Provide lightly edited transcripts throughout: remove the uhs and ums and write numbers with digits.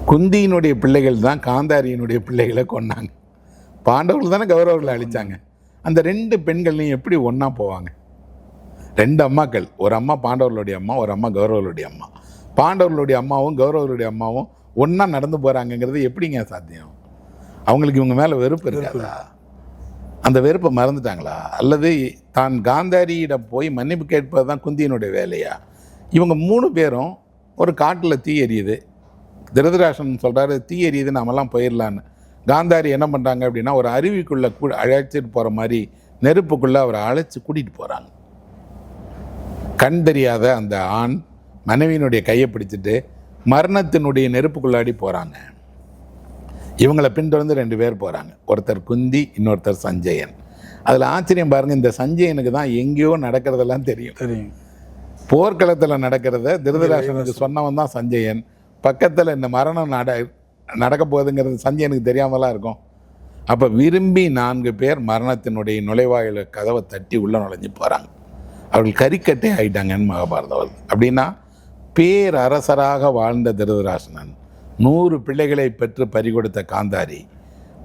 குந்தியினுடைய பிள்ளைகள் தான் காந்தாரியினுடைய பிள்ளைகளை கொன்னாங்க. பாண்டவர்கள் தானே கௌரவர்களை அழித்தாங்க. அந்த 2 பெண்கள்லையும் எப்படி ஒன்றா போவாங்க? 2 அம்மாக்கள், ஒரு அம்மா பாண்டவர்களுடைய அம்மா, ஒரு அம்மா கௌரவர்களுடைய அம்மா. பாண்டவர்களுடைய அம்மாவும் கௌரவர்களுடைய அம்மாவும் ஒன்றா நடந்து போகிறாங்கங்கிறது எப்படிங்க சாத்தியம்? அவங்களுக்கு இவங்க மேலே வெறுப்பு இருக்காதா? அந்த வெறுப்பை மறந்துட்டாங்களா? அல்லது தான் காந்தாரியிடம் போய் மன்னிப்பு கேட்பது தான் குந்தியினுடைய வேலையா? இவங்க 3 பேரும் ஒரு காட்டில் தீ எரியுது. திருதராஷ்டிரன் சொல்கிறாரு, தீ எரியுது, நாமெல்லாம் போயிடலான்னு. காந்தாரி என்ன பண்ணுறாங்க அப்படின்னா, ஒரு அருவிக்குள்ளே அழைச்சிட்டு போகிற மாதிரி நெருப்புக்குள்ளே அவரை அழைச்சி கூட்டிகிட்டு போகிறாங்க. கண் தெரியாத அந்த ஆண் மனைவியினுடைய கையை பிடிச்சிட்டு மரணத்தினுடைய நெருப்புக்குள்ளாடி போகிறாங்க. இவங்களை பின்தொடர்ந்து 2 பேர் போகிறாங்க. ஒருத்தர் குந்தி, இன்னொருத்தர் சஞ்சயன். அதில் ஆச்சரியம் பாருங்கள், இந்த சஞ்சயனுக்கு தான் எங்கேயோ நடக்கிறதெல்லாம் தெரியும். போர்க்களத்தில் நடக்கிறத திருதராஷ்டிரனுக்கு சொன்னவன் தான் சஞ்சயன். பக்கத்தில் இந்த மரணம் நடக்க போகுதுங்கிறது சஞ்சயனுக்கு தெரியாமலாம் இருக்கும். அப்போ விரும்பி 4 பேர் மரணத்தினுடைய நுழைவாயில் கதவை தட்டி உள்ளே நுழைஞ்சு போகிறாங்க. அவர்கள் கறிக்கட்டே ஆகிட்டாங்கன்னு மகாபாரதம் வருது. அப்படின்னா பேரரசராக வாழ்ந்த திருதராஷ்டிரன், 100 பிள்ளைகளை பெற்று பறிகொடுத்த காந்தாரி,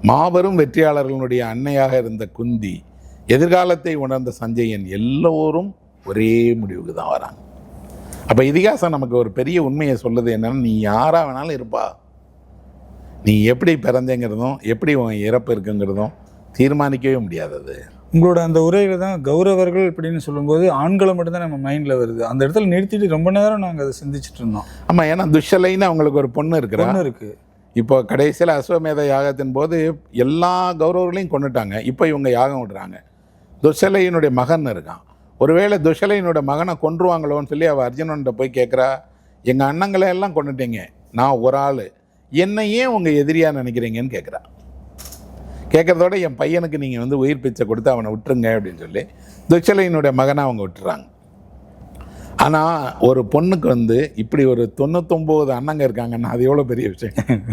மாபெரும் வெற்றியாளர்களுடைய அன்னையாக இருந்த குந்தி, எதிர்காலத்தை உணர்ந்த சஞ்சயன், எல்லோரும் ஒரே முடிவுக்கு தான் வராங்க. அப்போ இதிகாசம் நமக்கு ஒரு பெரிய உண்மையை சொல்லுது என்னன்னா, நீ யாராக வேணாலும் இருப்பா, நீ எப்படி பிறந்தேங்கிறதும் எப்படி உன் இறப்பு இருக்குங்கிறதும் தீர்மானிக்கவே முடியாதது. உங்களோட அந்த உரையில் தான் கௌரவர்கள் அப்படின்னு சொல்லும்போது ஆண்களை மட்டும்தான் நம்ம மைண்டில் வருது. அந்த இடத்துல நிறுத்திட்டு ரொம்ப நேரம் நாங்கள் அதை சிந்திச்சுட்டு இருந்தோம். ஆமாம், ஏன்னா துஷலைன்னு அவங்களுக்கு ஒரு பொண்ணு இருக்குது. இப்போ கடைசியில் அஸ்வமேத யாகத்தின் போது எல்லா கௌரவர்களையும் கொண்டுட்டாங்க. இப்போ இவங்க யாகம் விடுறாங்க. துஷலையினுடைய மகன் இருக்கான். ஒருவேளை துஷலையினுடைய மகனை கொன்றுவாங்களோன்னு சொல்லி அவள் அர்ஜுனன்கிட்ட போய் கேட்குறா, எங்கள் அண்ணங்களை எல்லாம் கொண்டுட்டீங்க, நான் ஒரு ஆள், என்னை ஏன் உங்கள் எதிரியாக நினைக்கிறீங்கன்னு கேட்குறா. கேட்குறதோட என் பையனுக்கு நீங்கள் உயிர் பிச்சை கொடுத்து அவனை விட்டுருங்க அப்படின்னு சொல்லி துஷலையினுடைய மகனை அவங்க விட்டுறாங்க. ஆனால் ஒரு பொண்ணுக்கு இப்படி ஒரு 99 அண்ணங்க இருக்காங்கன்னா அது எவ்வளோ பெரிய விஷயம்.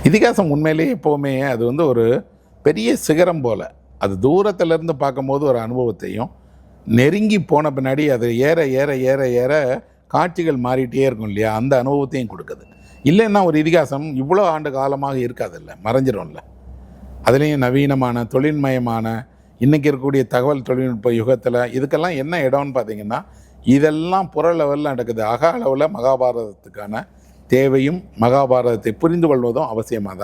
இதிகாசம் உண்மையிலேயே எப்போவுமே அது ஒரு பெரிய சிகரம் போல். அது தூரத்திலேருந்து பார்க்கும்போது ஒரு அனுபவத்தையும், நெருங்கி போன பின்னாடி அது ஏற ஏற ஏற ஏற காட்சிகள் மாறிட்டே இருக்கும் இல்லையா, அந்த அனுபவத்தையும் கொடுக்குது. இல்லைன்னா ஒரு இதிகாசம் இவ்வளோ ஆண்டு காலமாக இருக்காதில்ல, மறைஞ்சிடும்ல. அதுலேயும் நவீனமான தொழில்மயமான இன்றைக்கி இருக்கக்கூடிய தகவல் தொழில்நுட்ப யுகத்தில் இதுக்கெல்லாம் என்ன இடம்னு பார்த்தீங்கன்னா, இதெல்லாம் புற லெவலில் நடக்குது. அக அளவில் மகாபாரதத்துக்கான தேவையும் மகாபாரதத்தை புரிந்து கொள்வதும் அவசியமாக தான் இருக்குது.